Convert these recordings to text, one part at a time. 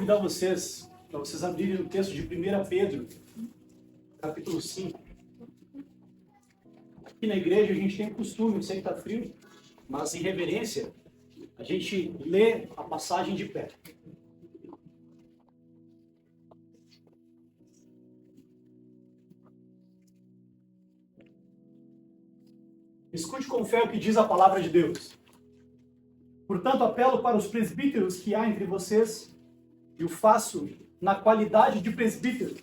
convidar vocês, para vocês abrirem o texto de 1 Pedro, capítulo 5. Aqui na igreja a gente tem o costume, eu sei que está frio, mas em reverência, a gente lê a passagem de pé. Escute com fé o que diz a palavra de Deus. Portanto, apelo para os presbíteros que há entre vocês, e o faço na qualidade de presbítero,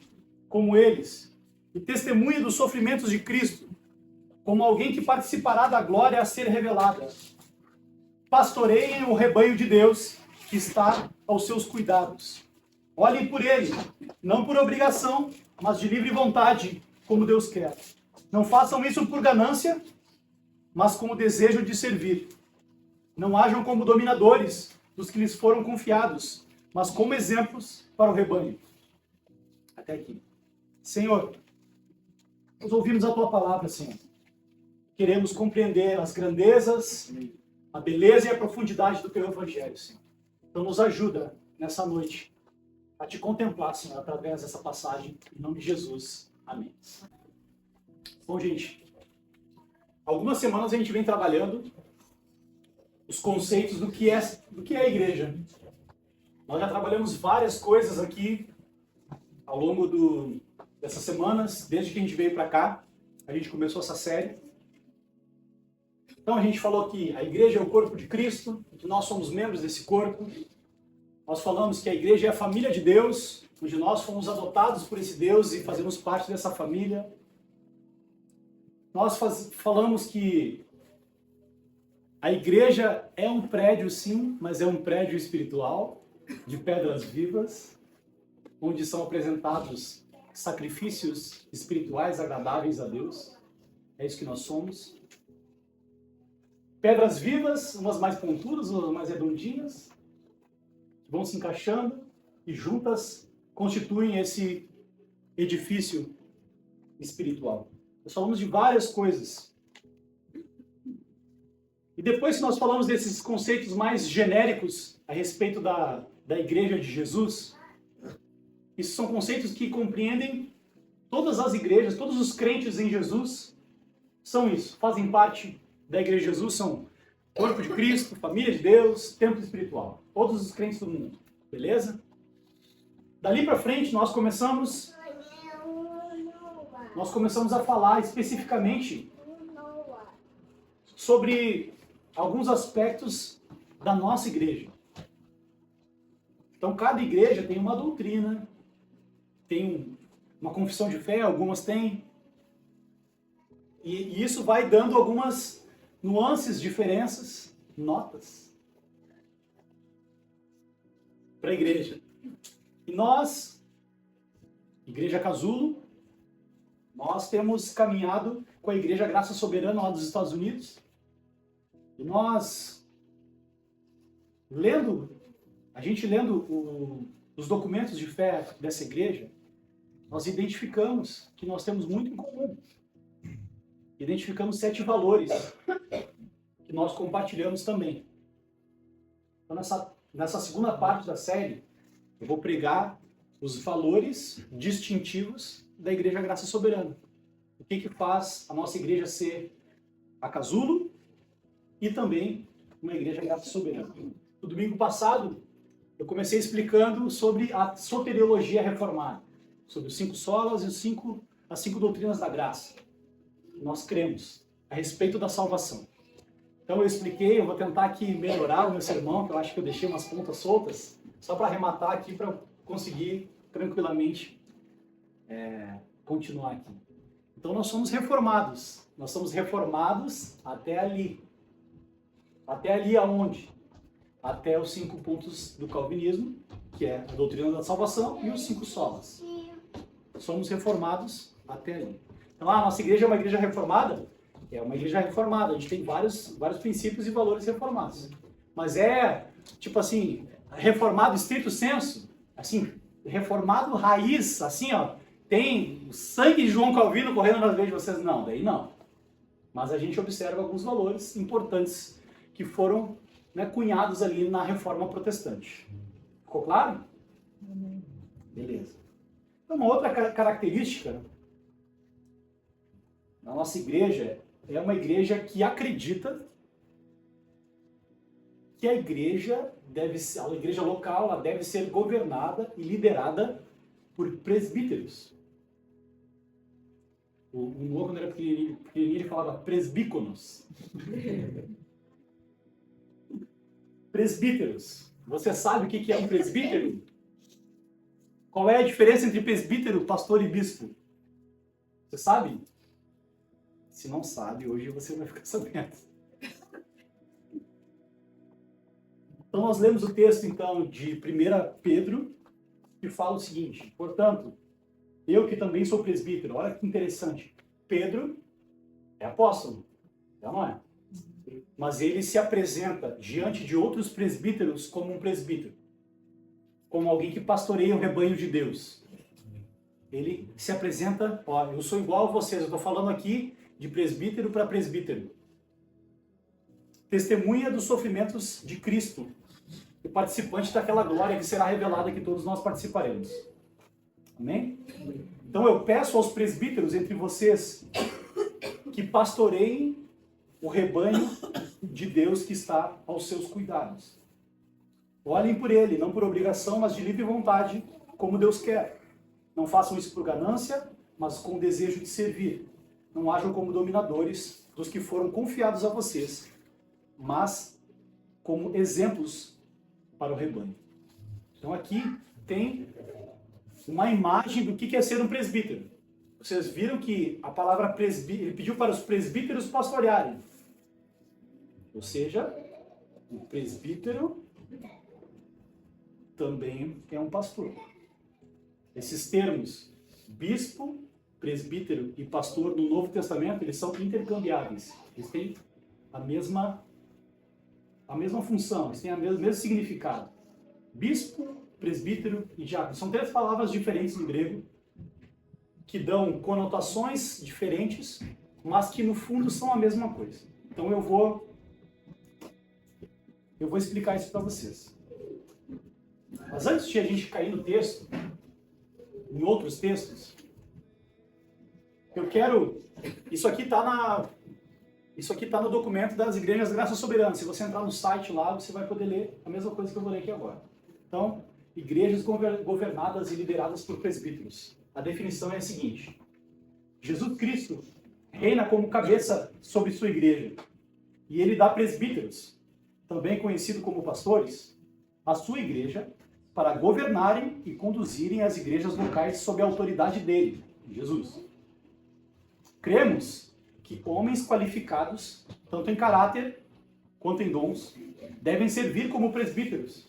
como eles, e testemunha dos sofrimentos de Cristo, como alguém que participará da glória a ser revelada. Pastoreiem o rebanho de Deus, que está aos seus cuidados. Olhem por ele, não por obrigação, mas de livre vontade, como Deus quer. Não façam isso por ganância, mas com o desejo de servir. Não hajam como dominadores dos que lhes foram confiados, mas como exemplos para o rebanho. Até aqui. Senhor, nós ouvimos a Tua palavra, Senhor. Queremos compreender as grandezas, a beleza e a profundidade do Teu Evangelho, Senhor. Então nos ajuda nessa noite a Te contemplar, Senhor, através dessa passagem. Em nome de Jesus. Amém. Bom, gente, algumas semanas a gente vem trabalhando os conceitos do que é a igreja. Nós já trabalhamos várias coisas aqui ao longo dessas semanas, desde que a gente veio para cá, a gente começou essa série. Então a gente falou que a igreja é o corpo de Cristo, que nós somos membros desse corpo. Nós falamos que a igreja é a família de Deus, onde nós fomos adotados por esse Deus e fazemos parte dessa família. Nós falamos que a igreja é um prédio, sim, mas é um prédio espiritual, de pedras vivas, onde são apresentados sacrifícios espirituais agradáveis a Deus. É isso que nós somos. Pedras vivas, umas mais pontudas, umas mais redondinhas, vão se encaixando e juntas constituem esse edifício espiritual. Nós falamos de várias coisas. E depois que nós falamos desses conceitos mais genéricos a respeito da igreja de Jesus, esses são conceitos que compreendem todas as igrejas, todos os crentes em Jesus são isso, fazem parte da igreja de Jesus, são corpo de Cristo, família de Deus, templo espiritual. Todos os crentes do mundo, beleza? Dali para frente nós começamos a falar especificamente sobre alguns aspectos da nossa igreja. Então, cada igreja tem uma doutrina, tem uma confissão de fé, algumas têm, e isso vai dando algumas nuances, diferenças, notas para a igreja. E nós, Igreja Casulo, nós temos caminhado com a Igreja Graça Soberana lá dos Estados Unidos. E nós, a gente lendo os documentos de fé dessa igreja, nós identificamos que nós temos muito em comum. Identificamos 7 valores que nós compartilhamos também. Então, nessa segunda parte da série, eu vou pregar os valores distintivos da Igreja Graça Soberana. O que faz a nossa igreja ser a Casulo e também uma Igreja Graça Soberana. No domingo passado, eu comecei explicando sobre a soteriologia reformada, sobre os 5 solas e as 5 doutrinas da graça. Nós cremos a respeito da salvação. Então eu expliquei, eu vou tentar aqui melhorar o meu sermão, que eu acho que eu deixei umas pontas soltas, só para arrematar aqui, para conseguir tranquilamente continuar aqui. Então nós somos reformados até ali. Até ali aonde? Até os 5 pontos do calvinismo, que é a doutrina da salvação e os 5 solas. Somos reformados até ali. Então, a nossa igreja é uma igreja reformada? É uma igreja reformada. A gente tem vários princípios e valores reformados. Mas tipo assim, reformado estrito sensu, assim, reformado raiz, assim, ó, tem o sangue de João Calvino correndo nas veias de vocês? Não, daí não. Mas a gente observa alguns valores importantes que foram, né, cunhados ali na Reforma Protestante. Ficou claro? Beleza. Então, uma outra característica da nossa igreja é uma igreja que acredita que a igreja local, ela deve ser governada e liderada por presbíteros. O Noah, quando era pequenininho, ele falava presbíconos. Presbíteros. Você sabe o que é um presbítero? Qual é a diferença entre presbítero, pastor e bispo? Você sabe? Se não sabe, hoje você vai ficar sabendo. Então nós lemos o texto então de 1 Pedro, que fala o seguinte: portanto, eu que também sou presbítero, olha que interessante, Pedro é apóstolo, já não é? Mas ele se apresenta diante de outros presbíteros como um presbítero, como alguém que pastoreia o rebanho de Deus. Ele se apresenta, ó, eu sou igual a vocês, eu estou falando aqui de presbítero para presbítero. Testemunha dos sofrimentos de Cristo, e participante daquela glória que será revelada que todos nós participaremos. Amém? Então eu peço aos presbíteros entre vocês que pastoreiem o rebanho de Deus que está aos seus cuidados. Olhem por ele, não por obrigação, mas de livre vontade, como Deus quer. Não façam isso por ganância, mas com o desejo de servir. Não hajam como dominadores dos que foram confiados a vocês, mas como exemplos para o rebanho. Então aqui tem uma imagem do que é ser um presbítero. Vocês viram que a palavra presbítero, ele pediu para os presbíteros pastorearem. Ou seja, o presbítero também é um pastor. Esses termos, bispo, presbítero e pastor no Novo Testamento, eles são intercambiáveis. Eles têm a mesma função, eles têm o mesmo significado. Bispo, presbítero e diácono. São três palavras diferentes no grego, que dão conotações diferentes, mas que no fundo são a mesma coisa. Então eu vou explicar isso para vocês. Mas antes de a gente cair no texto, em outros textos, eu quero... Isso aqui está no documento das Igrejas Graça Soberana. Se você entrar no site lá, você vai poder ler a mesma coisa que eu vou ler aqui agora. Então, igrejas governadas e lideradas por presbíteros. A definição é a seguinte: Jesus Cristo reina como cabeça sobre sua igreja. E ele dá presbíteros, também conhecido como pastores, à sua igreja, para governarem e conduzirem as igrejas locais sob a autoridade dele, Jesus. Cremos que homens qualificados, tanto em caráter quanto em dons, devem servir como presbíteros,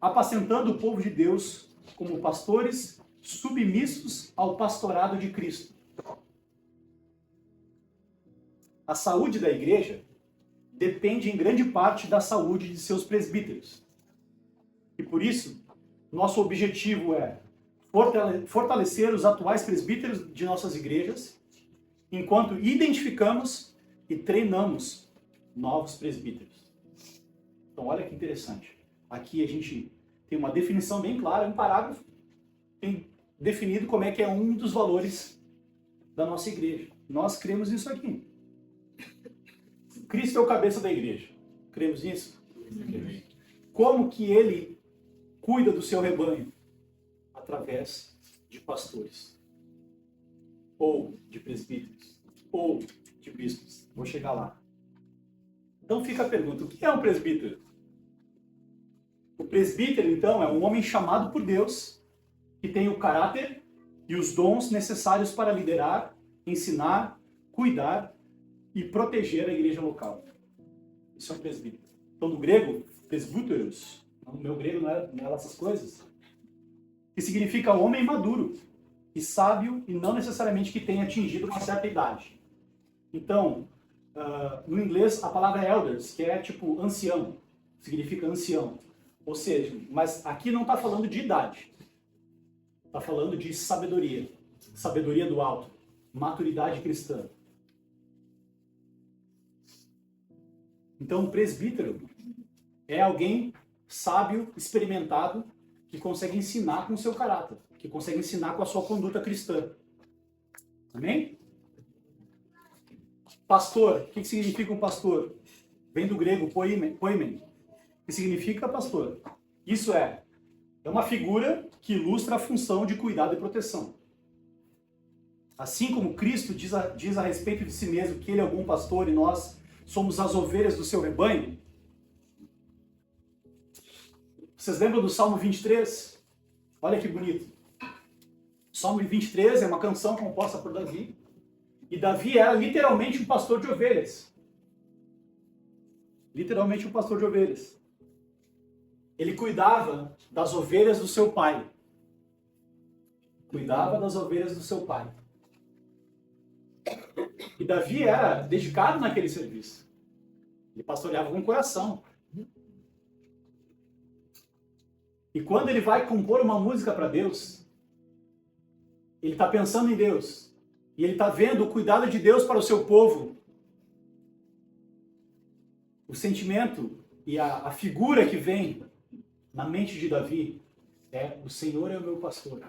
apacentando o povo de Deus como pastores submissos ao pastorado de Cristo. A saúde da igreja depende em grande parte da saúde de seus presbíteros. E por isso, nosso objetivo é fortalecer os atuais presbíteros de nossas igrejas, enquanto identificamos e treinamos novos presbíteros. Então, olha que interessante. Aqui a gente tem uma definição bem clara, um parágrafo tem definido como é que é um dos valores da nossa igreja. Nós cremos nisso aqui. Cristo é o cabeça da igreja. Cremos nisso? Cremos. Como que ele cuida do seu rebanho? Através de pastores. Ou de presbíteros. Ou de bispos. Vou chegar lá. Então fica a pergunta, o que é um presbítero? O presbítero, então, é um homem chamado por Deus, que tem o caráter e os dons necessários para liderar, ensinar, cuidar e proteger a igreja local. Isso é um presbítero. Então, no grego, presbúteros, no meu grego não é essas coisas, que significa homem maduro e sábio e não necessariamente que tenha atingido uma certa idade. Então, no inglês, a palavra elders, que é tipo ancião, significa ancião. Ou seja, mas aqui não está falando de idade. Está falando de sabedoria. Sabedoria do alto. Maturidade cristã. Então, o presbítero é alguém sábio, experimentado, que consegue ensinar com o seu caráter, que consegue ensinar com a sua conduta cristã. Amém? Pastor, o que significa um pastor? Vem do grego poimen, que significa pastor. Isso é uma figura que ilustra a função de cuidado e proteção. Assim como Cristo diz a respeito de si mesmo que ele é o bom pastor e nós somos as ovelhas do seu rebanho. Vocês lembram do Salmo 23? Olha que bonito. O Salmo 23 é uma canção composta por Davi. E Davi era literalmente um pastor de ovelhas. Literalmente um pastor de ovelhas. Ele cuidava das ovelhas do seu pai. Cuidava das ovelhas do seu pai. E Davi era dedicado naquele serviço. Ele pastoreava com o coração. E quando ele vai compor uma música para Deus, ele está pensando em Deus. E ele está vendo o cuidado de Deus para o seu povo. O sentimento e a figura que vem na mente de Davi é: o Senhor é o meu pastor.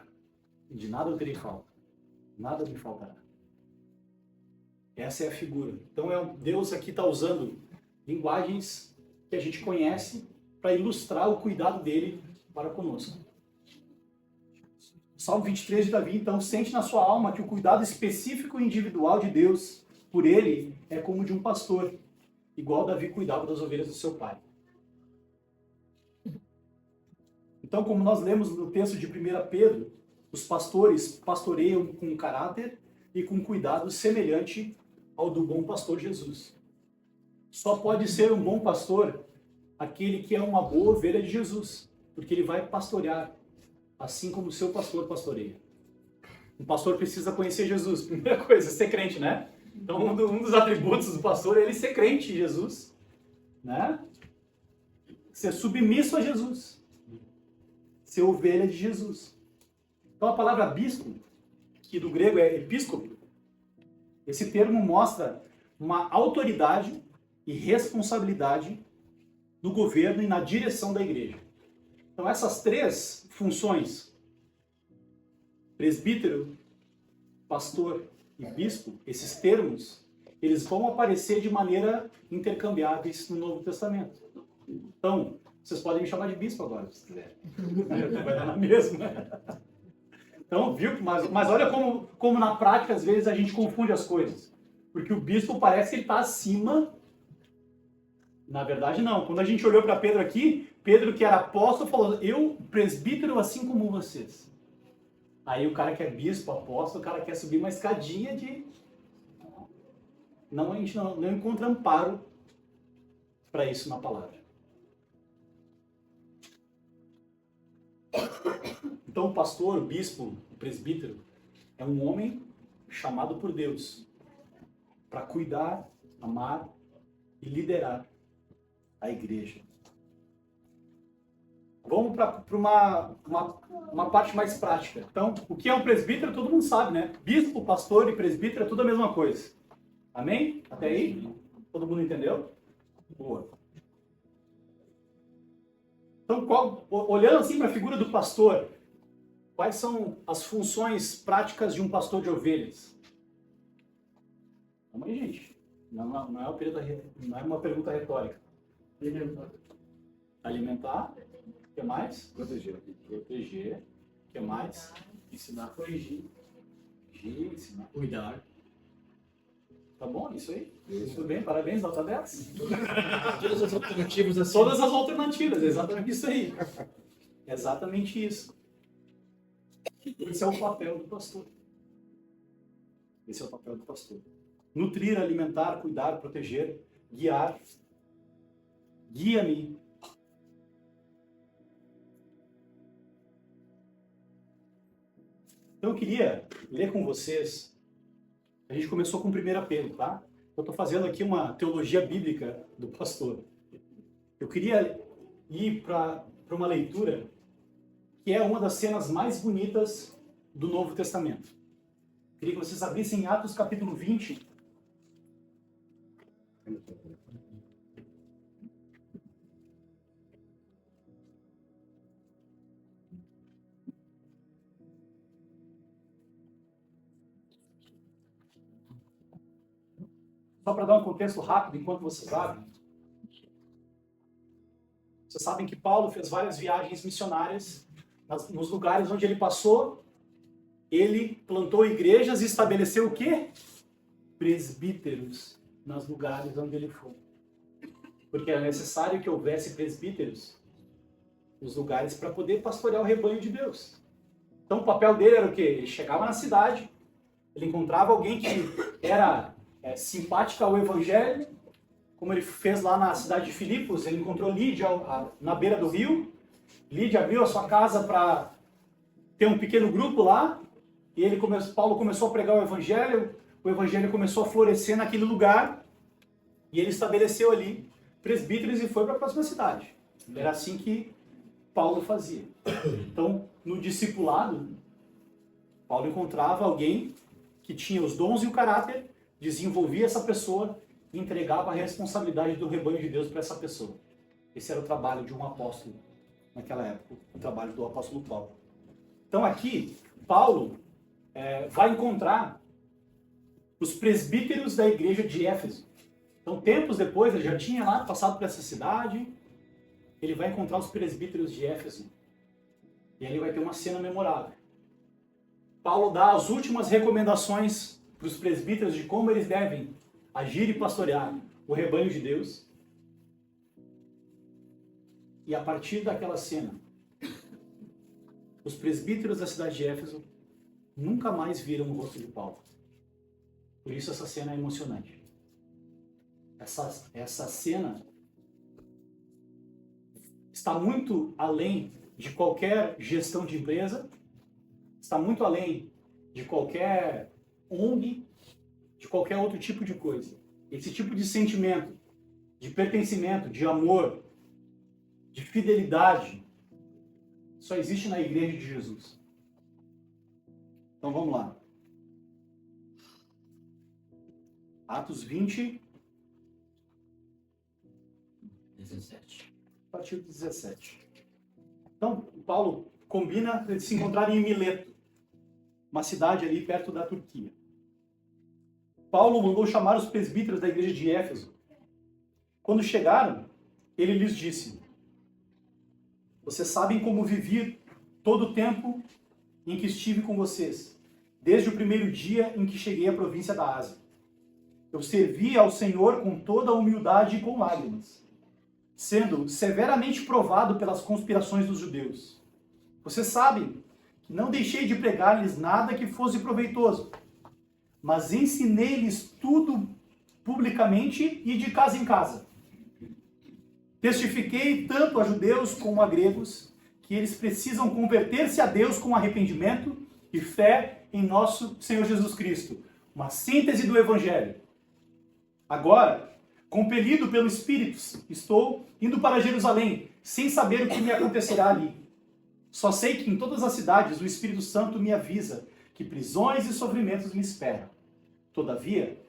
E de nada eu terei falta. Nada me faltará. Essa é a figura. Então Deus aqui está usando linguagens que a gente conhece para ilustrar o cuidado dele para conosco. Salmo 23 de Davi, então, sente na sua alma que o cuidado específico e individual de Deus por ele é como de um pastor, igual Davi cuidava das ovelhas do seu pai. Então, como nós lemos no texto de 1 Pedro, os pastores pastoreiam com caráter e com cuidado semelhante ao do bom pastor Jesus. Só pode ser um bom pastor aquele que é uma boa ovelha de Jesus, porque ele vai pastorear, assim como o seu pastor pastoreia. Um pastor precisa conhecer Jesus. Primeira coisa, ser crente, né? Então, um dos atributos do pastor é ele ser crente em Jesus, né? Ser submisso a Jesus. Ser ovelha de Jesus. Então, a palavra bispo, que do grego é episcopo, esse termo mostra uma autoridade e responsabilidade no governo e na direção da igreja. Então, essas três funções, presbítero, pastor e bispo, esses termos, eles vão aparecer de maneira intercambiáveis no Novo Testamento. Então, vocês podem me chamar de bispo agora, se quiser. Vai dar na mesma. Então, viu? Mas olha como na prática, às vezes, a gente confunde as coisas. Porque o bispo parece que ele está acima. Na verdade, não. Quando a gente olhou para Pedro aqui, Pedro, que era apóstolo, falou: eu, presbítero, assim como vocês. Aí o cara que é bispo, apóstolo, o cara quer subir uma escadinha de... Não, a gente não encontra amparo para isso na palavra. Então, o pastor, o bispo, o presbítero, é um homem chamado por Deus para cuidar, amar e liderar a igreja. Vamos para uma parte mais prática. Então, o que é um presbítero, todo mundo sabe, né? Bispo, pastor e presbítero é tudo a mesma coisa. Amém? Até aí? Todo mundo entendeu? Boa. Então, olhando assim para a figura do pastor, quais são as funções práticas de um pastor de ovelhas? Vamos aí, gente. Não é uma pergunta retórica. Alimentar. O que mais? Proteger. O que mais? Ensinar, corrigir. Ensinar, cuidar. Tá bom? Isso aí? Isso. Tudo bem? Parabéns, nota 10. Todas as alternativas assim. Todas as alternativas, exatamente isso aí. Exatamente isso. Esse é o papel do pastor. Esse é o papel do pastor. Nutrir, alimentar, cuidar, proteger, guiar. Guia-me. Então eu queria ler com vocês. A gente começou com 1 Pedro, tá? Eu estou fazendo aqui uma teologia bíblica do pastor. Eu queria ir para uma leitura que é uma das cenas mais bonitas do Novo Testamento. Eu queria que vocês abrissem Atos capítulo 20. Só para dar um contexto rápido, enquanto vocês abrem. Vocês sabem que Paulo fez várias viagens missionárias nos lugares onde ele passou. Ele plantou igrejas e estabeleceu o quê? Presbíteros nos lugares onde ele foi. Porque era necessário que houvesse presbíteros nos lugares para poder pastorear o rebanho de Deus. Então o papel dele era o quê? Ele chegava na cidade, ele encontrava alguém que era simpática ao evangelho, como ele fez lá na cidade de Filipos. Ele encontrou Lídia na beira do rio. Lídia abriu a sua casa para ter um pequeno grupo lá, e Paulo começou a pregar o evangelho começou a florescer naquele lugar, e ele estabeleceu ali presbíteros e foi para a próxima cidade. Era assim que Paulo fazia. Então, no discipulado, Paulo encontrava alguém que tinha os dons e o caráter, desenvolvia essa pessoa e entregava a responsabilidade do rebanho de Deus para essa pessoa. Esse era o trabalho de um apóstolo naquela época, o trabalho do apóstolo Paulo. Então aqui, Paulo vai encontrar os presbíteros da igreja de Éfeso. Então, tempos depois, ele já tinha lá passado por essa cidade, ele vai encontrar os presbíteros de Éfeso. E aí vai ter uma cena memorável. Paulo dá as últimas recomendações para os presbíteros de como eles devem agir e pastorear o rebanho de Deus. E a partir daquela cena, os presbíteros da cidade de Éfeso nunca mais viram o rosto de Paulo. Por isso essa cena é emocionante. Essa cena está muito além de qualquer gestão de empresa, está muito além de qualquer ONG, de qualquer outro tipo de coisa. Esse tipo de sentimento, de pertencimento, de amor, de fidelidade, só existe na igreja de Jesus. Então vamos lá. Atos 20, 17. a partir do 17. Então, Paulo combina eles se encontrarem em Mileto, uma cidade ali perto da Turquia. Paulo mandou chamar os presbíteros da igreja de Éfeso. Quando chegaram, ele lhes disse: vocês sabem como vivi todo o tempo em que estive com vocês, desde o primeiro dia em que cheguei à província da Ásia. Eu servi ao Senhor com toda a humildade e com lágrimas, sendo severamente provado pelas conspirações dos judeus. Vocês sabem que não deixei de pregar-lhes nada que fosse proveitoso, mas ensinei-lhes tudo publicamente e de casa em casa. Testifiquei tanto a judeus como a gregos que eles precisam converter-se a Deus com arrependimento e fé em nosso Senhor Jesus Cristo. Uma síntese do Evangelho. Agora, compelido pelo Espírito, estou indo para Jerusalém, sem saber o que me acontecerá ali. Só sei que em todas as cidades o Espírito Santo me avisa que prisões e sofrimentos me esperam. Todavia,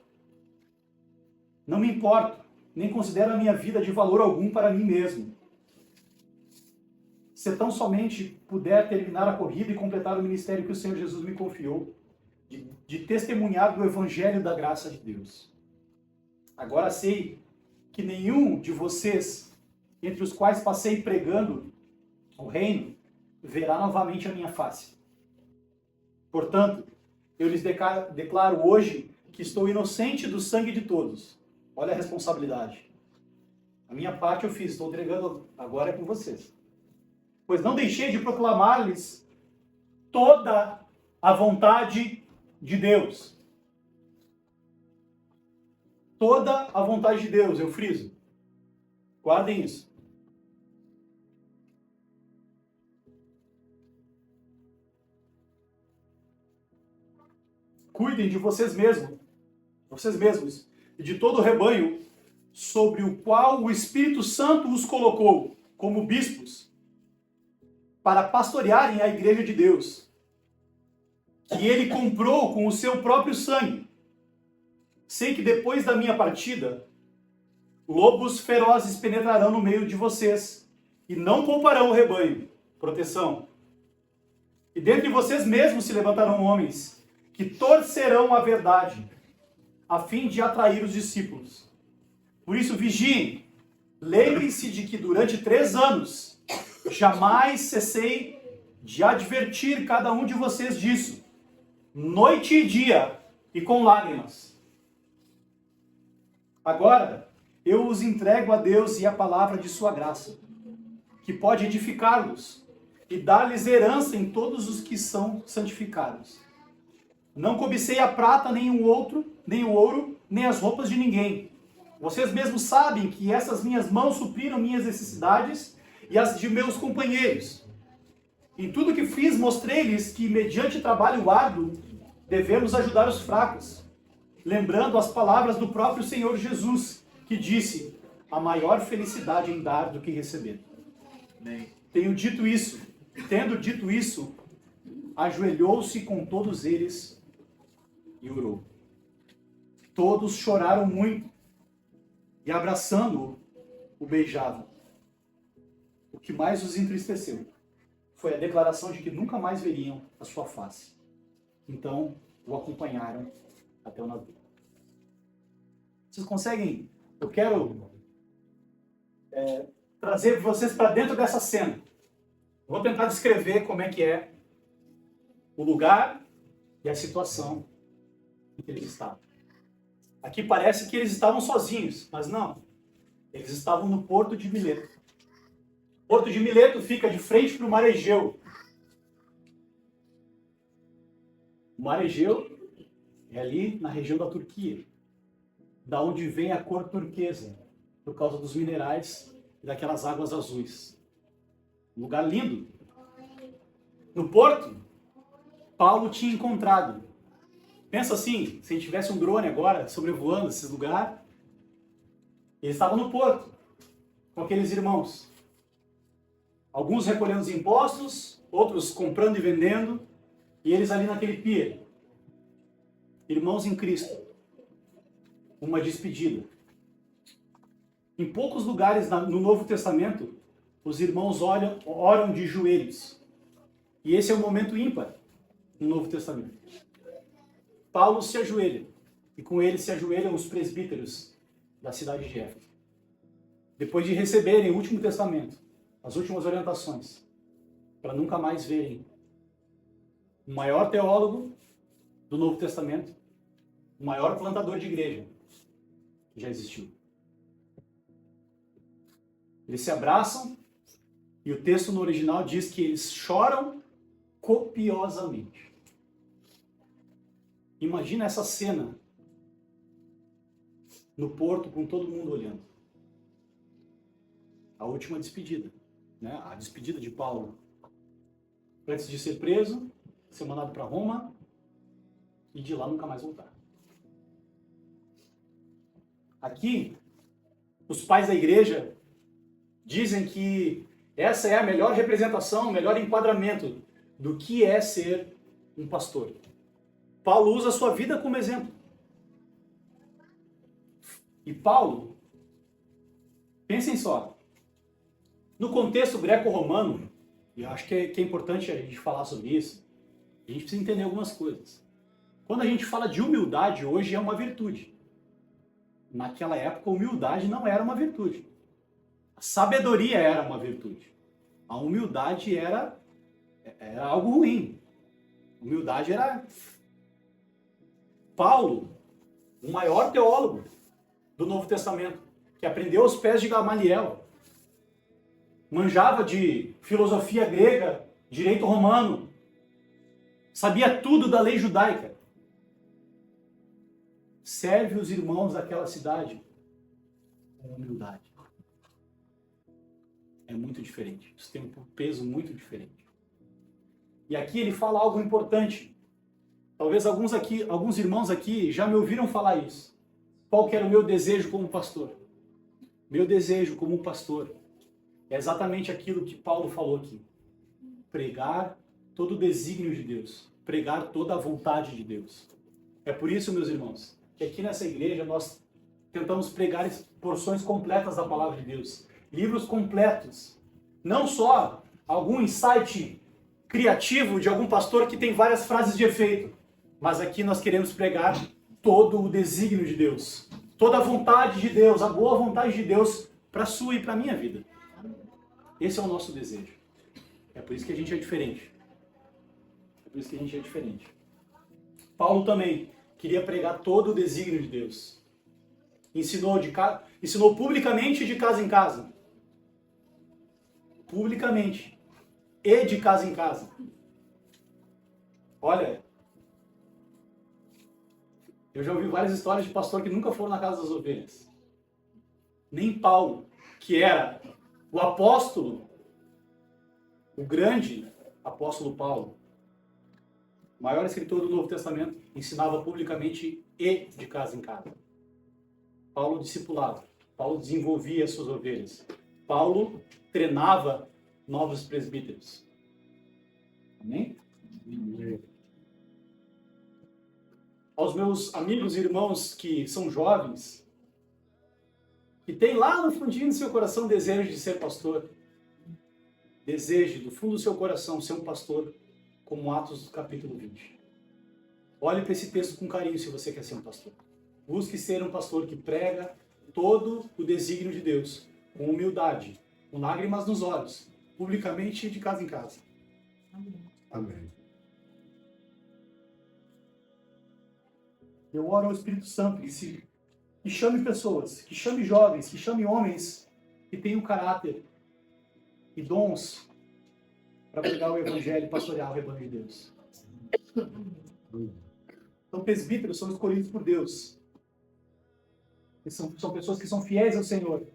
não me importo, nem considero a minha vida de valor algum para mim mesmo. Se tão somente puder terminar a corrida e completar o ministério que o Senhor Jesus me confiou, de testemunhar do Evangelho da graça de Deus. Agora sei que nenhum de vocês, entre os quais passei pregando o reino, verá novamente a minha face. Portanto, eu lhes declaro hoje que estou inocente do sangue de todos. Olha a responsabilidade. A minha parte eu fiz, estou entregando, agora é com vocês. Pois não deixei de proclamar-lhes toda a vontade de Deus. Toda a vontade de Deus, eu friso. Guardem isso. Cuidem de vocês mesmos, e de todo o rebanho sobre o qual o Espírito Santo os colocou como bispos, para pastorearem a igreja de Deus, que ele comprou com o seu próprio sangue. Sei que depois da minha partida, lobos ferozes penetrarão no meio de vocês, e não pouparão o rebanho. Proteção. E dentre vocês mesmos se levantarão homens, que torcerão a verdade, a fim de atrair os discípulos. Por isso, vigiem. Lembrem-se de que durante 3 anos jamais cessei de advertir cada um de vocês disso, noite e dia, e com lágrimas. Agora, eu os entrego a Deus e a palavra de sua graça, que pode edificá-los e dar-lhes herança em todos os que são santificados. Não cobicei a prata, nem o ouro, nem as roupas de ninguém. Vocês mesmos sabem que essas minhas mãos supriram minhas necessidades e as de meus companheiros. Em tudo que fiz, mostrei-lhes que, mediante trabalho árduo, devemos ajudar os fracos, lembrando as palavras do próprio Senhor Jesus, que disse: a maior felicidade em dar do que receber. Amém. Tendo dito isso, ajoelhou-se com todos eles e orou. Todos choraram muito e, abraçando-o, o beijavam. O que mais os entristeceu foi a declaração de que nunca mais veriam a sua face. Então, o acompanharam até o navio. Vocês conseguem? Eu quero trazer vocês para dentro dessa cena. Vou tentar descrever como é que é o lugar e a situação em que eles estavam. Aqui parece que eles estavam sozinhos, mas não. Eles estavam no Porto de Mileto. O Porto de Mileto fica de frente para o Mar Egeu. O Mar Egeu é ali na região da Turquia, da onde vem a cor turquesa, por causa dos minerais e daquelas águas azuis. Um lugar lindo. No porto, Paulo tinha encontrado. Pensa assim, se tivesse um drone agora sobrevoando esse lugar, ele estava no porto, com aqueles irmãos. Alguns recolhendo os impostos, outros comprando e vendendo, e eles ali naquele pier. Irmãos em Cristo. Uma despedida. Em poucos lugares no Novo Testamento, os irmãos oram de joelhos. E esse é um momento ímpar no Novo Testamento. Paulo se ajoelha, e com ele se ajoelham os presbíteros da cidade de Éfeso. Depois de receberem o último testamento, as últimas orientações, para nunca mais verem o maior teólogo do Novo Testamento, o maior plantador de igreja que já existiu. Eles se abraçam, e o texto no original diz que eles choram copiosamente. Imagina essa cena no porto com todo mundo olhando. A última despedida, né? A despedida de Paulo. Antes de ser preso, ser mandado para Roma e de lá nunca mais voltar. Aqui, os pais da igreja dizem que essa é a melhor representação, o melhor enquadramento do que é ser um pastor. Paulo usa a sua vida como exemplo. E Paulo, pensem só, no contexto greco-romano, e eu acho que é importante a gente falar sobre isso, a gente precisa entender algumas coisas. Quando a gente fala de humildade, hoje é uma virtude. Naquela época, humildade não era uma virtude. A sabedoria era uma virtude. A humildade era algo ruim. Humildade era... Paulo, o maior teólogo do Novo Testamento, que aprendeu aos pés de Gamaliel, manjava de filosofia grega, direito romano, sabia tudo da lei judaica. Serve os irmãos daquela cidade com humildade. É muito diferente. Isso tem um peso muito diferente. E aqui ele fala algo importante. Talvez alguns irmãos aqui já me ouviram falar isso. Qual que era o meu desejo como pastor? Meu desejo como pastor é exatamente aquilo que Paulo falou aqui. Pregar todo o desígnio de Deus. Pregar toda a vontade de Deus. É por isso, meus irmãos, que aqui nessa igreja nós tentamos pregar porções completas da palavra de Deus. Livros completos. Não só algum insight criativo de algum pastor que tem várias frases de efeito. Mas aqui nós queremos pregar todo o desígnio de Deus, toda a vontade de Deus, a boa vontade de Deus para a sua e para a minha vida. Esse é o nosso desejo. É por isso que a gente é diferente. É por isso que a gente é diferente. Paulo também queria pregar todo o desígnio de Deus. Ensinou publicamente de casa em casa. Publicamente. E de casa em casa. Olha, eu já ouvi várias histórias de pastor que nunca foram na casa das ovelhas. Nem Paulo, que era o apóstolo, o grande apóstolo Paulo, maior escritor do Novo Testamento, ensinava publicamente e de casa em casa. Paulo discipulava, Paulo desenvolvia as suas ovelhas, Paulo treinava novos presbíteros. Amém? Aos meus amigos e irmãos que são jovens, que tem lá no fundinho do seu coração desejo de ser pastor, deseje do fundo do seu coração ser um pastor, como Atos capítulo 20. Olhe para esse texto com carinho se você quer ser um pastor. Busque ser um pastor que prega todo o desígnio de Deus, com humildade, com lágrimas nos olhos, publicamente e de casa em casa. Amém. Eu oro ao Espírito Santo que chame pessoas, que chame jovens, que chame homens que tenham caráter e dons para pregar o Evangelho e pastorear o rebanho de Deus. Então, presbíteros são escolhidos por Deus. E são pessoas que são fiéis ao Senhor,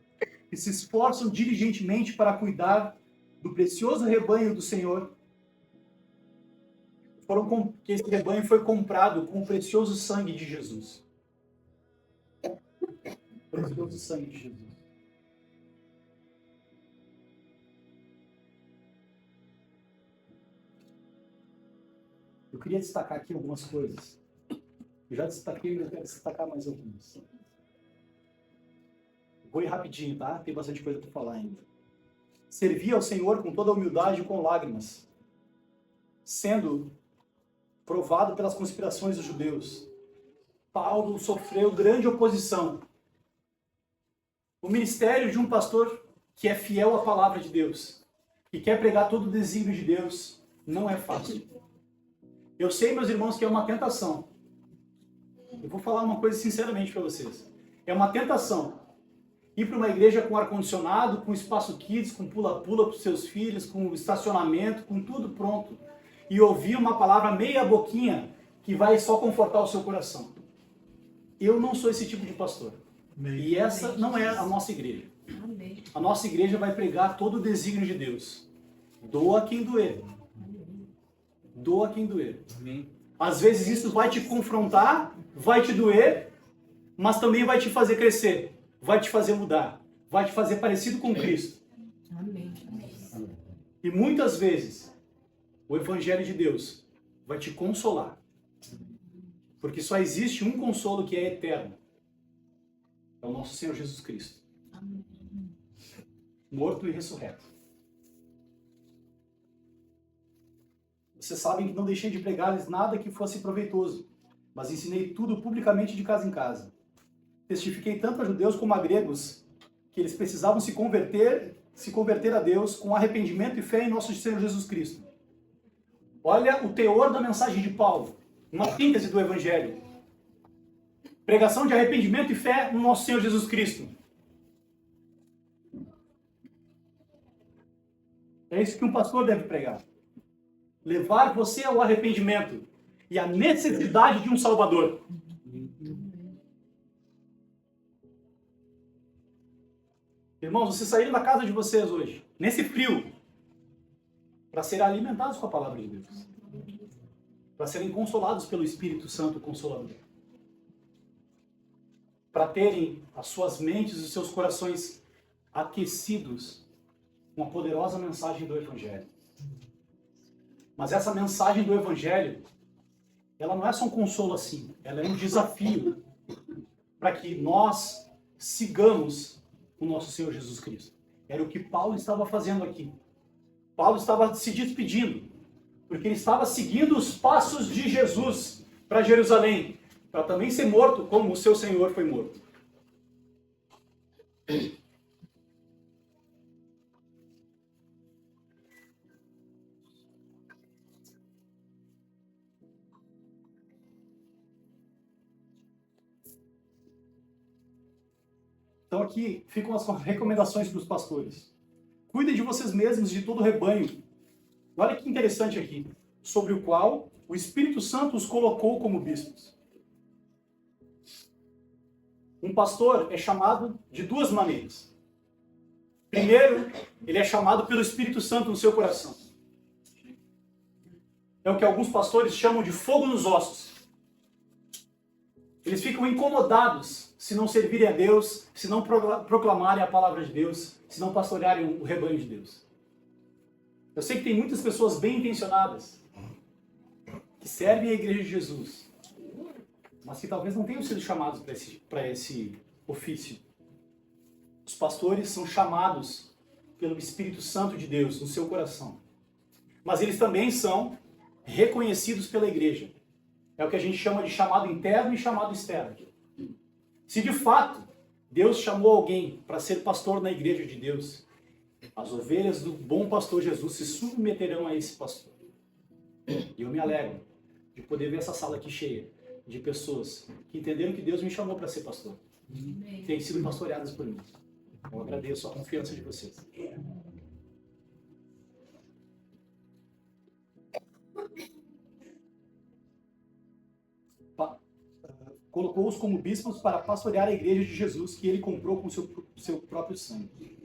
que se esforçam diligentemente para cuidar do precioso rebanho do Senhor. Que esse rebanho foi comprado com o precioso sangue de Jesus. O precioso sangue de Jesus. Eu queria destacar aqui algumas coisas. Eu já destaquei, mas eu quero destacar mais algumas. Vou ir rapidinho, tá? Tem bastante coisa para falar ainda. Servir ao Senhor com toda a humildade e com lágrimas, sendo provado pelas conspirações dos judeus. Paulo sofreu grande oposição. O ministério de um pastor que é fiel à palavra de Deus, que quer pregar todo o desígnio de Deus, não é fácil. Eu sei, meus irmãos, que é uma tentação. Eu vou falar uma coisa sinceramente para vocês. É uma tentação ir para uma igreja com ar-condicionado, com espaço kids, com pula-pula para os seus filhos, com estacionamento, com tudo pronto, e ouvir uma palavra meia boquinha que vai só confortar o seu coração. Eu não sou esse tipo de pastor. E essa não é a nossa igreja. A nossa igreja vai pregar todo o desígnio de Deus. Doa quem doer. Doa quem doer. Às vezes isso vai te confrontar, vai te doer, mas também vai te fazer crescer, vai te fazer mudar, vai te fazer parecido com Cristo. E muitas vezes o Evangelho de Deus vai te consolar. Porque só existe um consolo que é eterno. É o nosso Senhor Jesus Cristo. Morto e ressurreto. Vocês sabem que não deixei de pregar-lhes nada que fosse proveitoso, mas ensinei tudo publicamente de casa em casa. Testifiquei tanto a judeus como a gregos que eles precisavam se converter a Deus com arrependimento e fé em nosso Senhor Jesus Cristo. Olha o teor da mensagem de Paulo, uma síntese do Evangelho. Pregação de arrependimento e fé no nosso Senhor Jesus Cristo. É isso que um pastor deve pregar. Levar você ao arrependimento e à necessidade de um Salvador. Irmãos, vocês saíram da casa de vocês hoje, nesse frio, para serem alimentados com a palavra de Deus. Para serem consolados pelo Espírito Santo Consolador. Para terem as suas mentes e os seus corações aquecidos com a poderosa mensagem do Evangelho. Mas essa mensagem do Evangelho, ela não é só um consolo assim, ela é um desafio para que nós sigamos o nosso Senhor Jesus Cristo. Era o que Paulo estava fazendo aqui. Paulo estava se despedindo, porque ele estava seguindo os passos de Jesus para Jerusalém, para também ser morto como o seu Senhor foi morto. Então aqui ficam as recomendações para os pastores. Cuidem de vocês mesmos e de todo o rebanho. Olha que interessante aqui. Sobre o qual o Espírito Santo os colocou como bispos. Um pastor é chamado de duas maneiras. Primeiro, ele é chamado pelo Espírito Santo no seu coração. É o que alguns pastores chamam de fogo nos ossos. Eles ficam incomodados se não servirem a Deus, se não proclamarem a palavra de Deus, se não pastorearem o rebanho de Deus. Eu sei que tem muitas pessoas bem intencionadas que servem a igreja de Jesus, mas que talvez não tenham sido chamados para esse ofício. Os pastores são chamados pelo Espírito Santo de Deus no seu coração. Mas eles também são reconhecidos pela igreja. É o que a gente chama de chamado interno e chamado externo. Se de fato Deus chamou alguém para ser pastor na igreja de Deus, as ovelhas do bom pastor Jesus se submeterão a esse pastor. E eu me alegro de poder ver essa sala aqui cheia de pessoas que entenderam que Deus me chamou para ser pastor. Têm sido pastoreadas por mim. Eu agradeço a confiança de vocês. Colocou-os como bispos para pastorear a igreja de Jesus, que ele comprou com seu próprio sangue.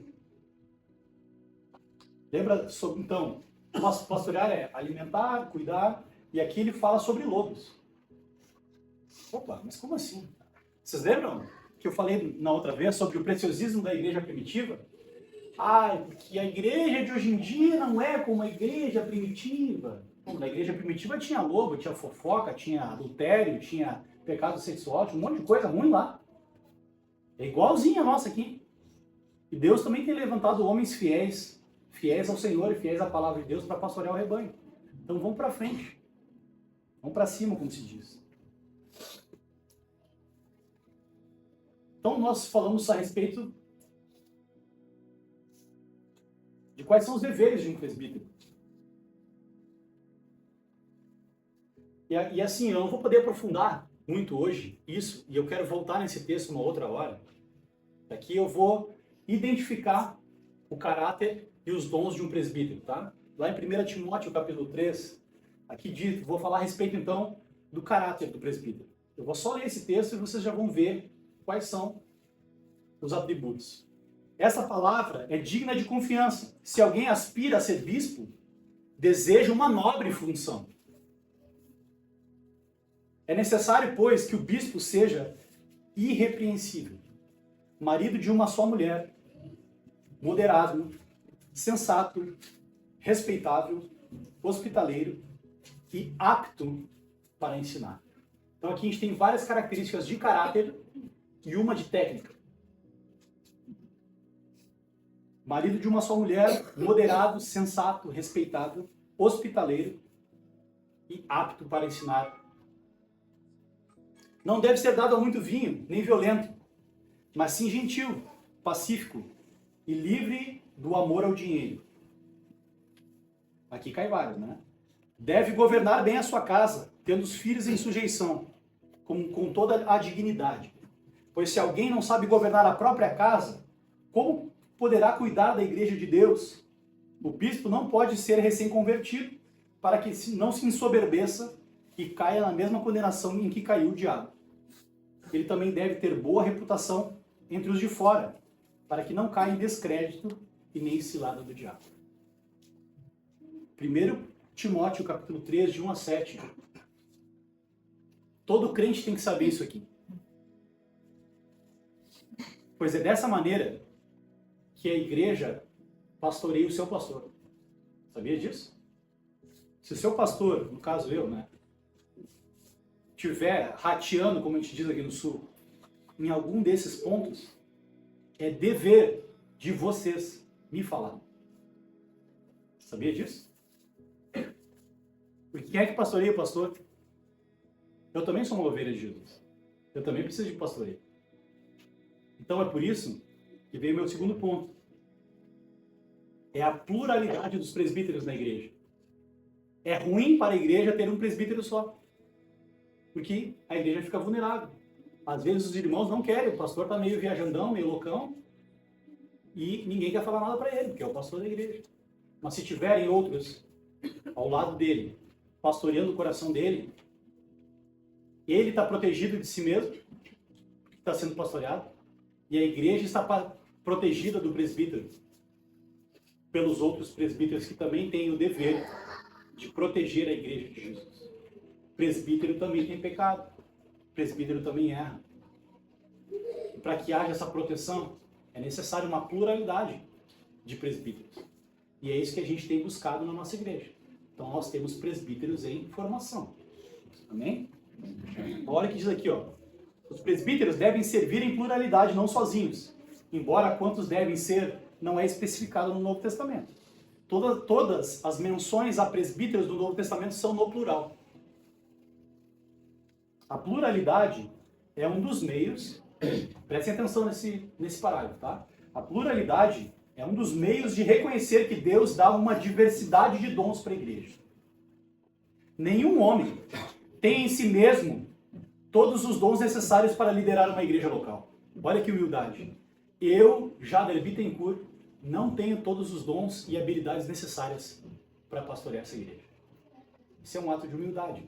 Lembra sobre, então, pastorear é alimentar, cuidar, e aqui ele fala sobre lobos. Opa, mas como assim? Vocês lembram que eu falei na outra vez sobre o preciosismo da igreja primitiva? Porque a igreja de hoje em dia não é como a igreja primitiva. Bom, na igreja primitiva tinha lobo, tinha fofoca, tinha adultério, tinha pecado sexual, tinha um monte de coisa ruim lá. É igualzinho a nossa aqui. E Deus também tem levantado homens fiéis ao Senhor e fiéis à palavra de Deus para pastorear o rebanho. Então vamos para frente. Vamos para cima, como se diz. Então nós falamos a respeito de quais são os deveres de um presbítero. E assim, eu não vou poder aprofundar muito hoje isso, e eu quero voltar nesse texto uma outra hora. Aqui eu vou identificar o caráter e os dons de um presbítero, tá? Lá em 1 Timóteo, capítulo 3, aqui diz, vou falar a respeito então do caráter do presbítero. Eu vou só ler esse texto e vocês já vão ver quais são os atributos. Essa palavra é digna de confiança. Se alguém aspira a ser bispo, deseja uma nobre função. É necessário, pois, que o bispo seja irrepreensível, marido de uma só mulher, moderado, sensato, respeitável, hospitaleiro e apto para ensinar. Então aqui a gente tem várias características de caráter e uma de técnica. Marido de uma só mulher, moderado, sensato, respeitável, hospitaleiro e apto para ensinar. Não deve ser dado a muito vinho, nem violento, mas sim gentil, pacífico e livre do amor ao dinheiro. Aqui cai vários, né? Deve governar bem a sua casa, tendo os filhos em sujeição, com toda a dignidade. Pois se alguém não sabe governar a própria casa, como poderá cuidar da igreja de Deus? O bispo não pode ser recém-convertido, para que não se ensoberbeça e caia na mesma condenação em que caiu o diabo. Ele também deve ter boa reputação entre os de fora, para que não caia em descrédito e nem cilada do diabo. 1 Timóteo, capítulo 3, de 1 a 7. Todo crente tem que saber isso aqui. Pois é dessa maneira que a igreja pastoreia o seu pastor. Sabia disso? Se o seu pastor, no caso eu, né, estiver rateando, como a gente diz aqui no Sul, em algum desses pontos, é dever de vocês me falar. Sabia disso? Porque quem é que pastoreia o pastor? Eu também sou uma ovelha de Jesus. Eu também preciso de pastoreio. Então é por isso que veio o meu segundo ponto. É a pluralidade dos presbíteros na igreja. É ruim para a igreja ter um presbítero só. Porque a igreja fica vulnerável. Às vezes os irmãos não querem, o pastor está meio viajandão, meio loucão, e ninguém quer falar nada para ele, porque é o pastor da igreja. Mas se tiverem outros ao lado dele, pastoreando o coração dele, ele está protegido de si mesmo, está sendo pastoreado, e a igreja está protegida do presbítero, pelos outros presbíteros que também têm o dever de proteger a igreja de Jesus. O presbítero também tem pecado, o presbítero também erra. E para que haja essa proteção, é necessário uma pluralidade de presbíteros. E é isso que a gente tem buscado na nossa igreja. Então nós temos presbíteros em formação. Amém? Olha o que diz aqui, ó. Os presbíteros devem servir em pluralidade, não sozinhos. Embora quantos devem ser, não é especificado no Novo Testamento. Todas as menções a presbíteros do Novo Testamento são no plural. A pluralidade é um dos meios, prestem atenção nesse parágrafo, tá? A pluralidade é um dos meios de reconhecer que Deus dá uma diversidade de dons para a igreja. Nenhum homem tem em si mesmo todos os dons necessários para liderar uma igreja local. Olha que humildade. Eu, Jader Bittencourt, não tenho todos os dons e habilidades necessárias para pastorear essa igreja. Isso é um ato de humildade.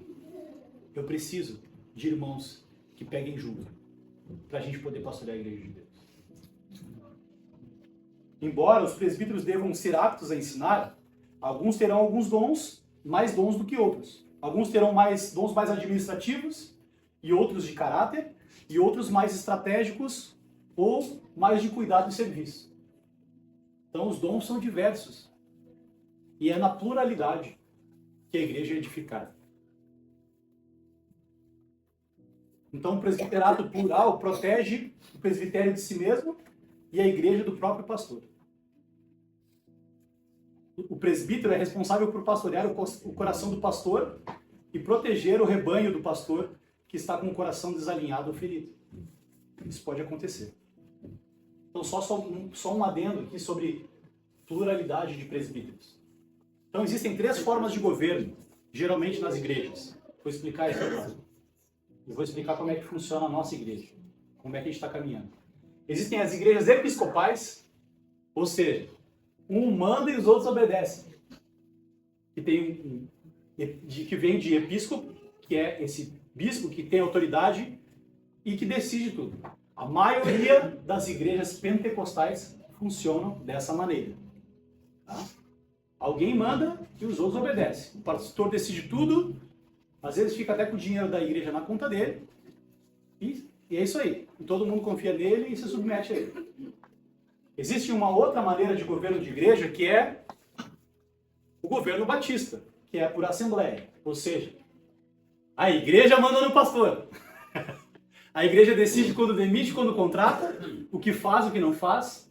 Eu preciso de irmãos que peguem junto para a gente poder pastorear a igreja de Deus. Embora os presbíteros devam ser aptos a ensinar, alguns terão alguns dons, mais dons do que outros. Alguns terão dons mais administrativos, e outros de caráter, e outros mais estratégicos, ou mais de cuidado e serviço. Então os dons são diversos. E é na pluralidade que a igreja é edificada. Então o presbiterato plural protege o presbitério de si mesmo e a igreja do próprio pastor. O presbítero é responsável por pastorear o coração do pastor e proteger o rebanho do pastor que está com o coração desalinhado ou ferido. Isso pode acontecer. Então só um adendo aqui sobre pluralidade de presbíteros. Então existem 3 formas de governo, geralmente nas igrejas. Vou explicar isso agora. E vou explicar como é que funciona a nossa igreja. Como é que a gente está caminhando. Existem as igrejas episcopais, ou seja, um manda e os outros obedecem. Que vem de episcopo, que é esse bispo que tem autoridade e que decide tudo. A maioria das igrejas pentecostais funcionam dessa maneira. Tá? Alguém manda e os outros obedecem. O pastor decide tudo, às vezes fica até com o dinheiro da igreja na conta dele, e é isso aí. E todo mundo confia nele e se submete a ele. Existe uma outra maneira de governo de igreja, que é o governo batista, que é por assembleia. Ou seja, a igreja manda no pastor. A igreja decide quando demite, quando contrata, o que faz, o que não faz.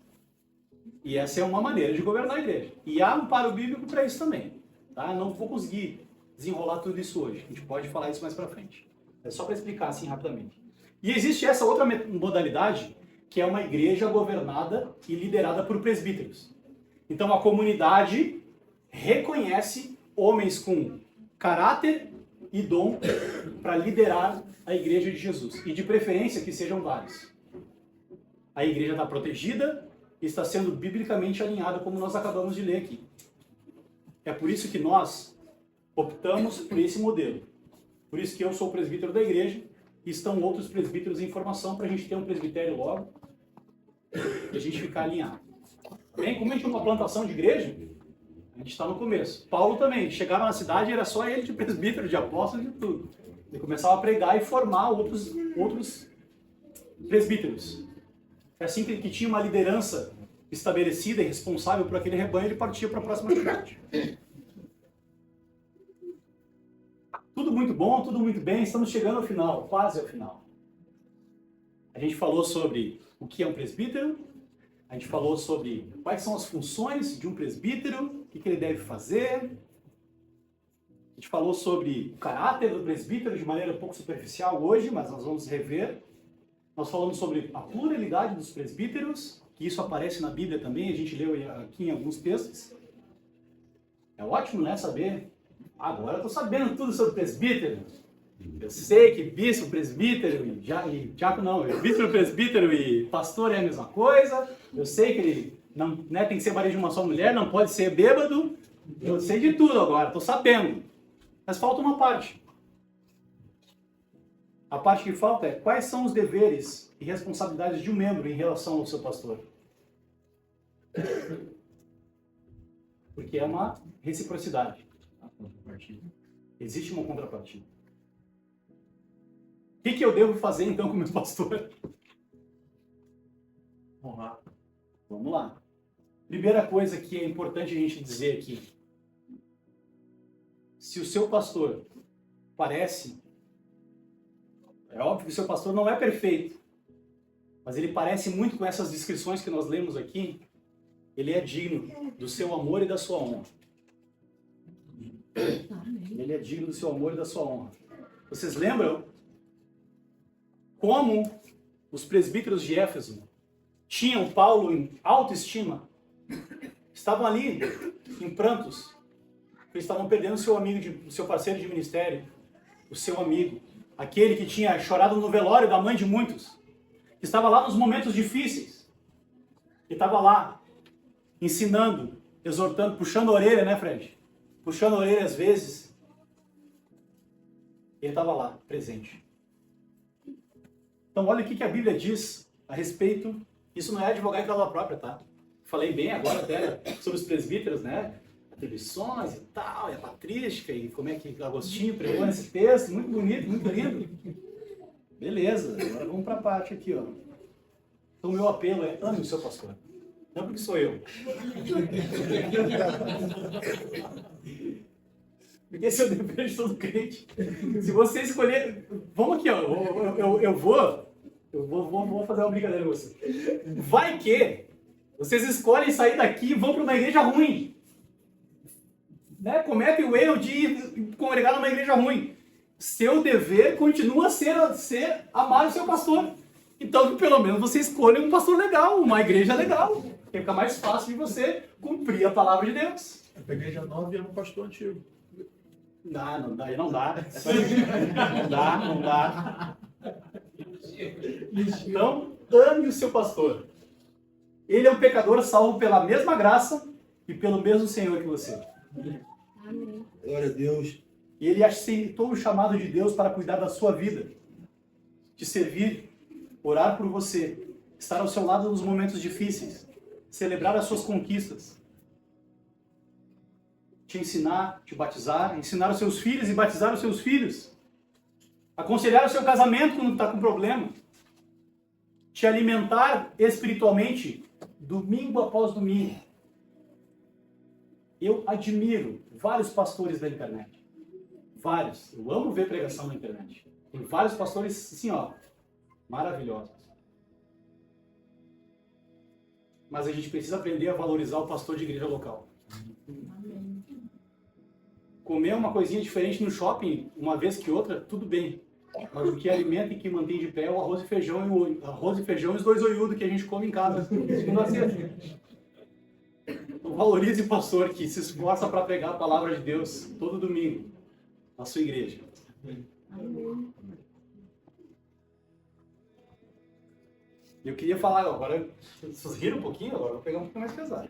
E essa é uma maneira de governar a igreja. E há um amparo bíblico para isso também. Tá? Não vou conseguir desenrolar tudo isso hoje. A gente pode falar isso mais para frente. É só para explicar assim rapidamente. E existe essa outra modalidade, que é uma igreja governada e liderada por presbíteros. Então a comunidade reconhece homens com caráter e dom para liderar a igreja de Jesus. E de preferência que sejam vários. A igreja está protegida e está sendo biblicamente alinhada, como nós acabamos de ler aqui. É por isso que nós optamos por esse modelo. Por isso que eu sou o presbítero da igreja e estão outros presbíteros em formação para a gente ter um presbitério logo e a gente ficar alinhado. Bem, como a gente é uma plantação de igreja, a gente está no começo. Paulo também, chegava na cidade e era só ele de presbítero, de apóstolo, de tudo. Ele começava a pregar e formar outros presbíteros. É assim que tinha uma liderança estabelecida e responsável por aquele rebanho, ele partia para a próxima cidade. Tudo muito bom, tudo muito bem, estamos chegando ao final, quase ao final. A gente falou sobre o que é um presbítero, a gente falou sobre quais são as funções de um presbítero, o que ele deve fazer. A gente falou sobre o caráter do presbítero de maneira um pouco superficial hoje, mas nós vamos rever. Nós falamos sobre a pluralidade dos presbíteros, que isso aparece na Bíblia também, a gente leu aqui em alguns textos. É ótimo, né, saber. Agora eu estou sabendo tudo sobre presbítero. Eu sei que bispo, presbítero e diácono não, bispo, presbítero e pastor é a mesma coisa. Eu sei que ele não, né, tem que ser marido de uma só mulher, não pode ser bêbado. Eu sei de tudo agora, estou sabendo. Mas falta uma parte. A parte que falta é quais são os deveres e responsabilidades de um membro em relação ao seu pastor. Porque é uma reciprocidade. Existe uma contrapartida. O que eu devo fazer então com o meu pastor? Honrar. Vamos lá. Primeira coisa que é importante a gente dizer aqui. Se o seu pastor parece... É óbvio que o seu pastor não é perfeito, mas ele parece muito com essas descrições que nós lemos aqui. Ele é digno do seu amor e da sua honra. Ele é digno do seu amor e da sua honra. Vocês lembram como os presbíteros de Éfeso tinham Paulo em autoestima? Estavam ali em prantos. Eles estavam perdendo o seu amigo, o seu parceiro de ministério, o seu amigo, aquele que tinha chorado no velório da mãe de muitos, que estava lá nos momentos difíceis, que estava lá ensinando, exortando, puxando a orelha, né, Fred? Puxando a orelha às vezes. Ele estava lá, presente. Então, olha o que a Bíblia diz a respeito. Isso não é advogar em causa própria, tá? Falei bem agora até sobre os presbíteros, né? Atribuições e tal, e a patrística, e como é que Agostinho pregou nesse texto. Muito bonito, muito lindo. Beleza, agora vamos para a parte aqui, ó. Então, o meu apelo é: ame o seu pastor. Não porque sou eu. Porque esse é o dever de todo crente. Se você escolher... Vamos aqui, ó. Eu vou fazer uma brincadeira com você. Vai que vocês escolhem sair daqui e vão para uma igreja ruim. Né? Cometem o erro de congregar numa igreja ruim. Seu dever continua a ser amar o seu pastor. Então, que pelo menos você escolha um pastor legal, uma igreja legal. Que fica mais fácil de você cumprir a palavra de Deus. A igreja nova é um pastor antigo. Não dá. Não dá. Então, ame o seu pastor. Ele é um pecador salvo pela mesma graça e pelo mesmo Senhor que você. Amém. Glória a Deus. E ele aceitou o chamado de Deus para cuidar da sua vida, te servir, orar por você, estar ao seu lado nos momentos difíceis, celebrar as suas conquistas, te ensinar, te batizar, ensinar os seus filhos e batizar os seus filhos, aconselhar o seu casamento quando está com problema, te alimentar espiritualmente domingo após domingo. Eu admiro vários pastores da internet. Vários. Eu amo ver pregação na internet. Tem vários pastores, assim, ó, maravilhosos. Mas a gente precisa aprender a valorizar o pastor de igreja local. Amém. Comer uma coisinha diferente no shopping, uma vez que outra, tudo bem. Mas o que alimenta e que mantém de pé é o arroz e feijão e os 2 olhudos que a gente come em casa. Então, valorize o pastor que se esforça para pregar a palavra de Deus todo domingo na sua igreja. Amém. Eu queria falar agora, vocês riram um pouquinho, agora eu vou pegar um pouquinho mais pesado.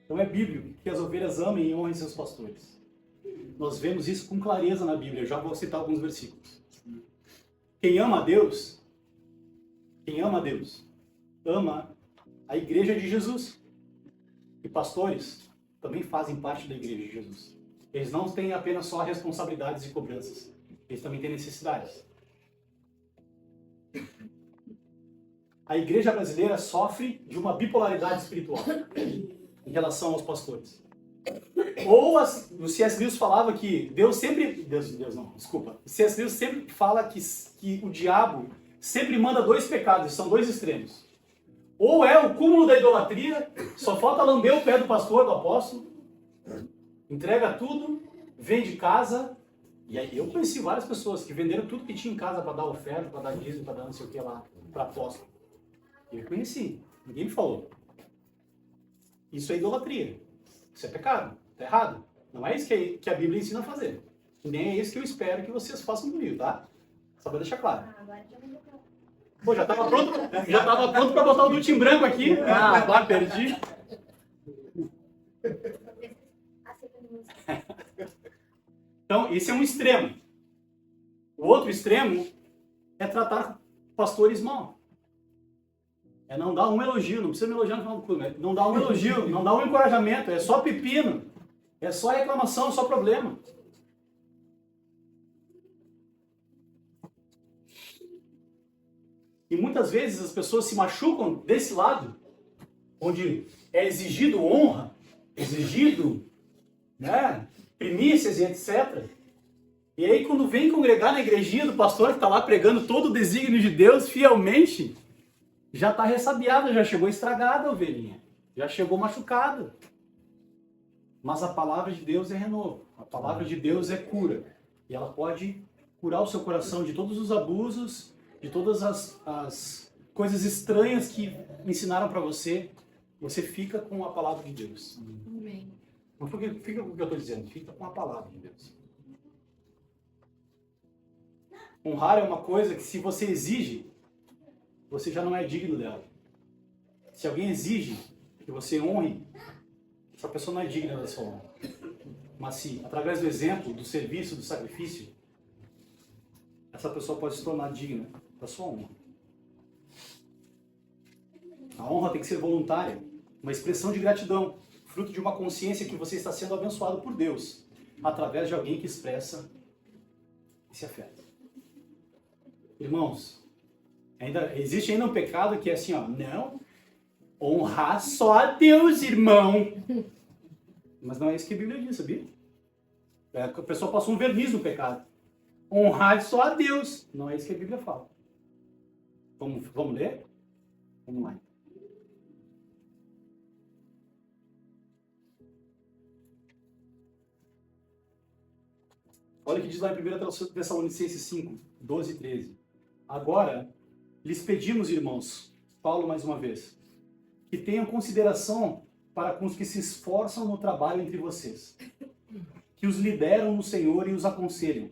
Então é bíblico que as ovelhas amem e honrem seus pastores. Nós vemos isso com clareza na Bíblia, eu já vou citar alguns versículos. Quem ama a Deus, ama a igreja de Jesus. E pastores também fazem parte da igreja de Jesus. Eles não têm apenas só responsabilidades e cobranças, eles também têm necessidades. A igreja brasileira sofre de uma bipolaridade espiritual em relação aos pastores. Ou o C.S. Lewis falava que o C.S. Lewis sempre fala que o diabo sempre manda 2 pecados, são 2 extremos. Ou é o cúmulo da idolatria, só falta lamber o pé do pastor, do apóstolo, entrega tudo, vende casa, e aí eu conheci várias pessoas que venderam tudo que tinha em casa para dar oferta, para dar dízimo, para dar não sei o que lá, para apóstolo. Eu conheci, ninguém me falou. Isso é idolatria, isso é pecado, tá errado. Não é isso que a Bíblia ensina a fazer. E nem é isso que eu espero que vocês façam comigo, tá? Só para deixar claro. Agora já mudou pra... Pô, já tava pronto para botar o duto em branco aqui. Ah, agora perdi. Então, esse é um extremo. O outro extremo é tratar pastores mal. É não dar um elogio, não precisa me elogiar no final do culto, né? Não dar um elogio, não dar um encorajamento, é só pepino, é só reclamação, é só problema. E muitas vezes as pessoas se machucam desse lado, onde é exigido honra, exigido, né, primícias e etc. E aí quando vem congregar na igrejinha do pastor que está lá pregando todo o desígnio de Deus fielmente, já está ressabiada, já chegou estragada a ovelhinha, já chegou machucada. Mas a palavra de Deus é renovo, a palavra de Deus é cura. E ela pode curar o seu coração de todos os abusos, de todas as coisas estranhas que ensinaram para você. Você fica com a palavra de Deus. Amém. Não fica com o que eu estou dizendo, fica com a palavra de Deus. Honrar é uma coisa que, se você exige, você já não é digno dela. Se alguém exige que você honre, essa pessoa não é digna da sua honra. Mas se, através do exemplo, do serviço, do sacrifício, essa pessoa pode se tornar digna da sua honra. A honra tem que ser voluntária, uma expressão de gratidão, fruto de uma consciência que você está sendo abençoado por Deus, através de alguém que expressa esse afeto. Irmãos, existe ainda um pecado que é assim, ó, não, honrar só a Deus, irmão. Mas não é isso que a Bíblia diz, sabia? A pessoa passou um verniz no pecado. Honrar só a Deus. Não é isso que a Bíblia fala. Vamos ler? Vamos lá. Olha o que diz lá em 1 Tessalonicenses 5, 12 e 13. Agora, lhes pedimos, irmãos, Paulo mais uma vez, que tenham consideração para com os que se esforçam no trabalho entre vocês, que os lideram no Senhor e os aconselham.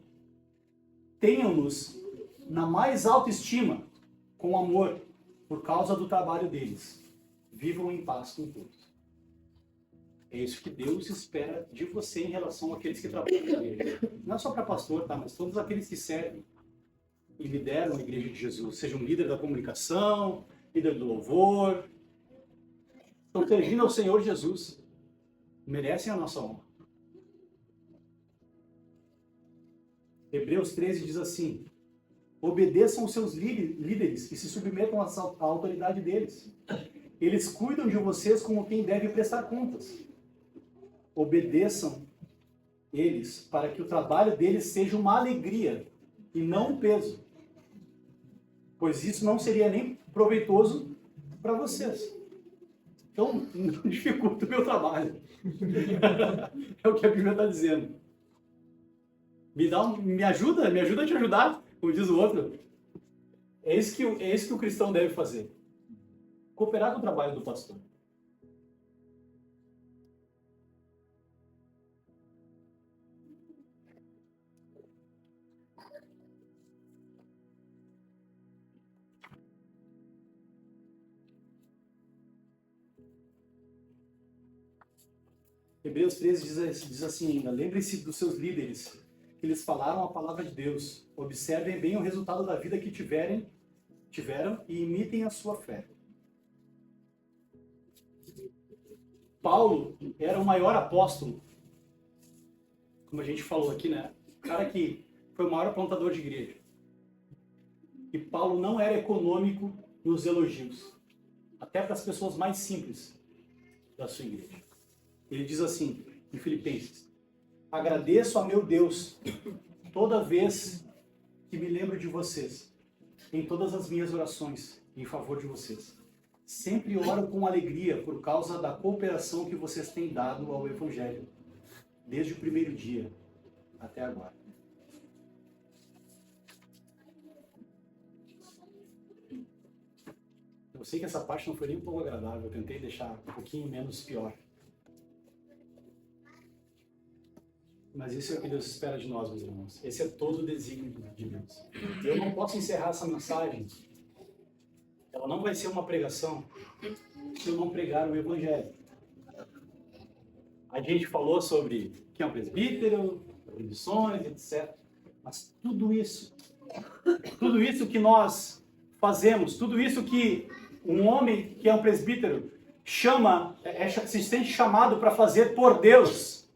Tenham-nos na mais alta estima, com amor, por causa do trabalho deles. Vivam em paz com todos. É isso que Deus espera de você em relação àqueles que trabalham na igreja. Não é só para pastor, tá? Mas todos aqueles que servem e lideram a igreja de Jesus. Seja um líder da comunicação, líder do louvor. Estão servindo ao Senhor Jesus. Merecem a nossa honra. Hebreus 13 diz assim: obedeçam os seus líderes e se submetam à autoridade deles. Eles cuidam de vocês como quem deve prestar contas. Obedeçam eles para que o trabalho deles seja uma alegria e não um peso, pois isso não seria nem proveitoso para vocês. Então, não dificulta o meu trabalho. É o que a Bíblia está dizendo. Me ajuda a te ajudar, como diz o outro. É isso que o cristão deve fazer. Cooperar com o trabalho do pastor. Hebreus 13 diz assim ainda: lembrem-se dos seus líderes, que eles falaram a palavra de Deus. Observem bem o resultado da vida que tiveram e imitem a sua fé. Paulo era o maior apóstolo, como a gente falou aqui, né? O cara que foi o maior plantador de igreja. E Paulo não era econômico nos elogios, até para as pessoas mais simples da sua igreja. Ele diz assim, em Filipenses: agradeço a meu Deus toda vez que me lembro de vocês, em todas as minhas orações em favor de vocês. Sempre oro com alegria por causa da cooperação que vocês têm dado ao Evangelho, desde o primeiro dia. até agora. Eu sei que essa parte não foi nem um pouco agradável, eu tentei deixar um pouquinho menos pior. Mas isso é o que Deus espera de nós, meus irmãos. Esse é todo o desígnio de Deus. Eu não posso encerrar essa mensagem. Ela não vai ser uma pregação se eu não pregar o Evangelho. A gente falou sobre quem é um presbítero, missões, etc. Mas tudo isso que nós fazemos, tudo isso que um homem que é um presbítero se sente chamado para fazer por Deus,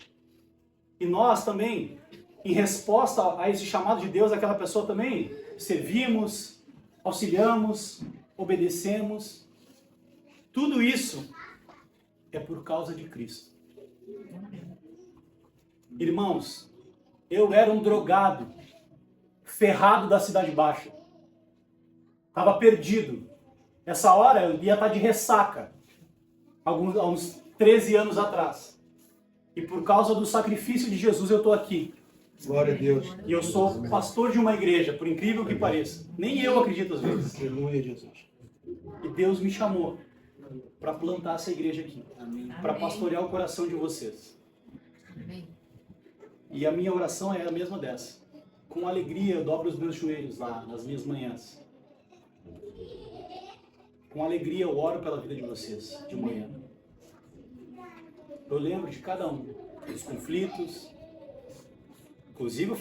e nós também, em resposta a esse chamado de Deus, aquela pessoa também servimos, auxiliamos, obedecemos. Tudo isso é por causa de Cristo. Irmãos, eu era um drogado, ferrado da Cidade Baixa. Estava perdido. Essa hora eu ia estar de ressaca, há uns 13 anos atrás. E por causa do sacrifício de Jesus eu estou aqui. Glória a Deus. E eu sou pastor de uma igreja, por incrível que pareça. Nem eu acredito às vezes. Aleluia, Jesus. E Deus me chamou para plantar essa igreja aqui. Para pastorear o coração de vocês. Amém. E a minha oração é a mesma dessa. Com alegria eu dobro os meus joelhos lá nas minhas manhãs. Com alegria eu oro pela vida de vocês de manhã. Eu lembro de cada um, dos conflitos. Inclusive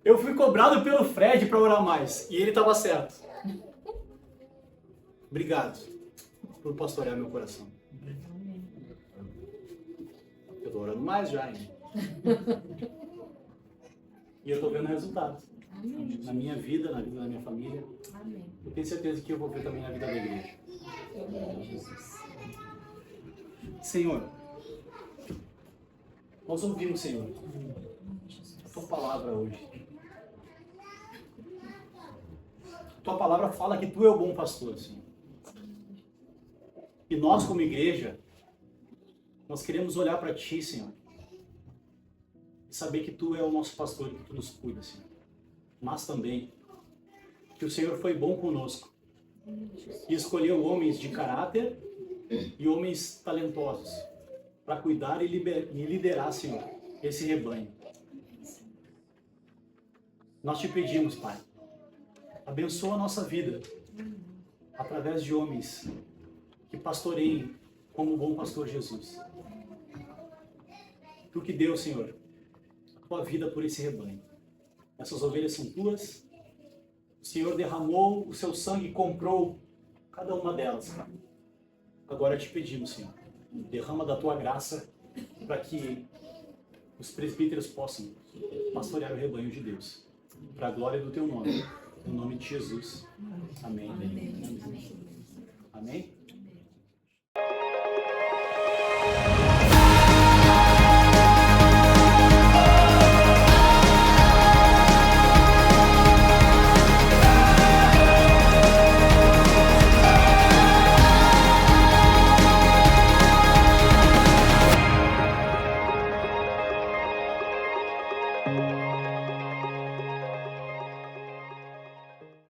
eu fui cobrado pelo Fred para orar mais. E ele estava certo. Obrigado por pastorear meu coração. Eu estou orando mais já, hein? E eu estou vendo resultados. Amém. Na minha vida, na vida da minha família. Amém. Eu tenho certeza que eu vou ver também na vida da igreja. Senhor, nós ouvimos, Senhor, a Tua palavra hoje. A Tua palavra fala que Tu é o bom pastor, Senhor. E nós, como igreja, nós queremos olhar para Ti, Senhor, e saber que Tu é o nosso pastor, que Tu nos cuida, Senhor. Mas também que o Senhor foi bom conosco e escolheu homens de caráter e homens talentosos para cuidar e liderar, Senhor, esse rebanho. Nós Te pedimos, Pai, abençoa a nossa vida através de homens que pastoreiem como o bom pastor Jesus. Tu que deu, Senhor, a Tua vida por esse rebanho. Essas ovelhas são Tuas. O Senhor derramou o Seu sangue e comprou cada uma delas. Agora Te pedimos, Senhor, derrama da Tua graça para que os presbíteros possam pastorear o rebanho de Deus. Para a glória do Teu nome. No nome de Jesus. Amém. Amém. Amém.